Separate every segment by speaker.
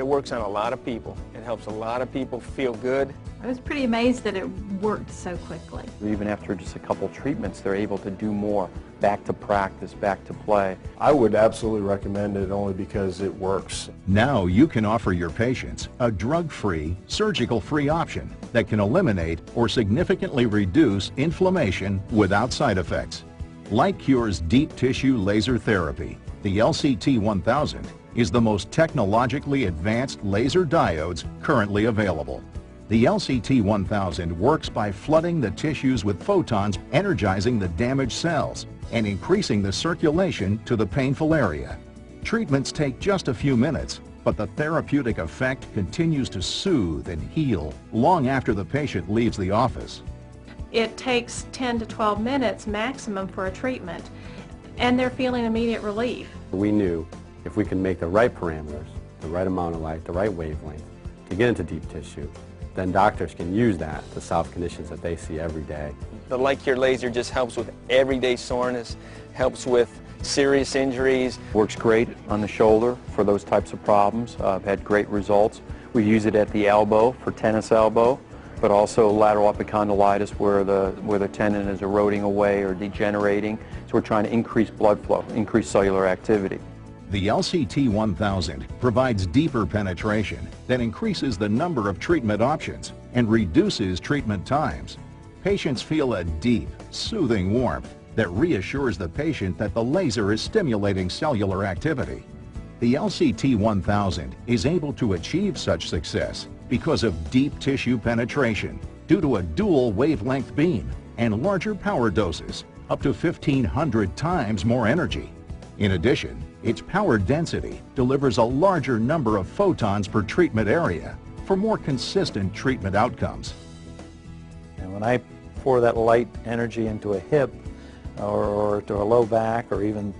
Speaker 1: works on a lot of people. It helps a lot of people feel good.
Speaker 2: I was pretty amazed that it worked so quickly.
Speaker 3: Even after just a couple treatments, they're able to do more, back to practice, back to play.
Speaker 4: I would absolutely recommend it only because it works.
Speaker 5: Now you can offer your patients a drug-free, surgical-free option that can eliminate or significantly reduce inflammation without side effects. LightCure's deep tissue laser therapy, the LCT1000, is the most technologically advanced laser diodes currently available. The LCT1000 works by flooding the tissues with photons, energizing the damaged cells, and increasing the circulation to the painful area. Treatments take just a few minutes, but the therapeutic effect continues to soothe and heal long after the patient leaves the office.
Speaker 2: It takes 10 to 12 minutes maximum for a treatment, and they're feeling immediate relief.
Speaker 6: We knew if we could make the right parameters, the right amount of light, the right wavelength to get into deep tissue, then doctors can use that to solve conditions that they see every day.
Speaker 1: The LightCure laser just helps with everyday soreness, helps with serious injuries.
Speaker 3: Works great on the shoulder for those types of problems. I've had great results. We use it at the elbow for tennis elbow, but also lateral epicondylitis where the tendon is eroding away or degenerating. So we're trying to increase blood flow, increase cellular activity.
Speaker 5: The LCT1000 provides deeper penetration that increases the number of treatment options and reduces treatment times. Patients feel a deep, soothing warmth that reassures the patient that the laser is stimulating cellular activity. The LCT1000 is able to achieve such success because of deep tissue penetration due to a dual wavelength beam and larger power doses, up to 1,500 times more energy. In addition, its power density delivers a larger number of photons per treatment area for more consistent treatment outcomes.
Speaker 7: And when I pour that light energy into a hip or to a low back or even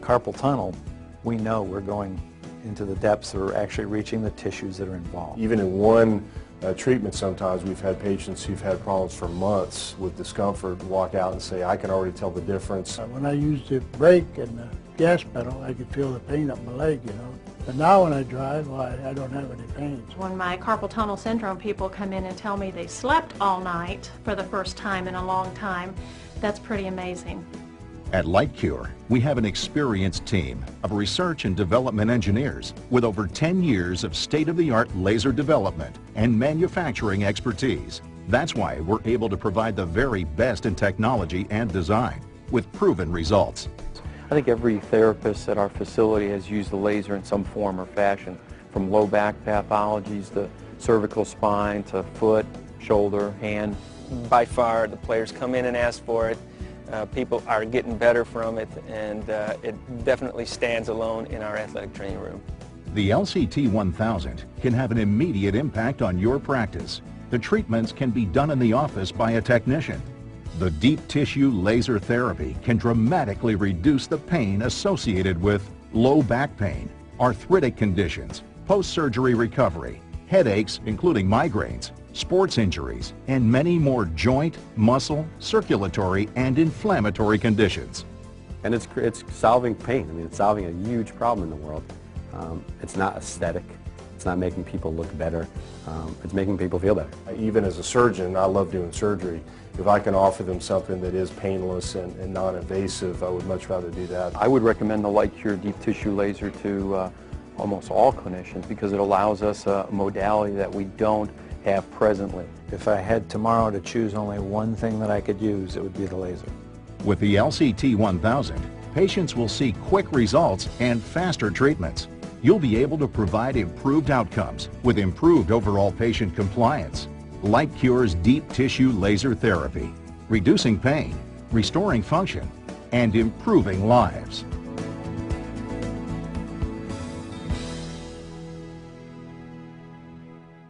Speaker 7: carpal tunnel, we know we're going into the depths or actually reaching the tissues that are involved.
Speaker 4: Even in one treatment, sometimes we've had patients who've had problems for months with discomfort walk out and say, I can already tell the difference.
Speaker 8: When I used the brake and the gas pedal, I could feel the pain up my leg, But now when I drive, well, I don't have any pain.
Speaker 2: When my carpal tunnel syndrome people come in and tell me they slept all night for the first time in a long time, that's pretty amazing.
Speaker 5: At LightCure, we have an experienced team of research and development engineers with over 10 years of state-of-the-art laser development and manufacturing expertise. That's why we're able to provide the very best in technology and design with proven results.
Speaker 3: I think every therapist at our facility has used the laser in some form or fashion, from low back pathologies to cervical spine to foot, shoulder, hand.
Speaker 1: By far, the players come in and ask for it. People are getting better from it, and it definitely stands alone in our athletic training room.
Speaker 5: The LCT1000 can have an immediate impact on your practice. The treatments can be done in the office by a technician. The deep tissue laser therapy can dramatically reduce the pain associated with low back pain, arthritic conditions, post-surgery recovery, headaches including migraines, sports injuries, and many more joint, muscle, circulatory, and inflammatory conditions.
Speaker 6: And it's solving pain. I mean, it's solving a huge problem in the world. It's not aesthetic. It's not making people look better. It's making people feel better.
Speaker 4: Even as a surgeon, I love doing surgery. If I can offer them something that is painless and non-invasive, I would much rather do that.
Speaker 3: I would recommend the LightCure deep tissue laser to almost all clinicians because it allows us a modality that we don't have presently.
Speaker 7: If I had tomorrow to choose only one thing that I could use, it would be the laser.
Speaker 5: With the LCT1000, patients will see quick results and faster treatments. You'll be able to provide improved outcomes with improved overall patient compliance. LightCure's deep tissue laser therapy, reducing pain, restoring function, and improving lives.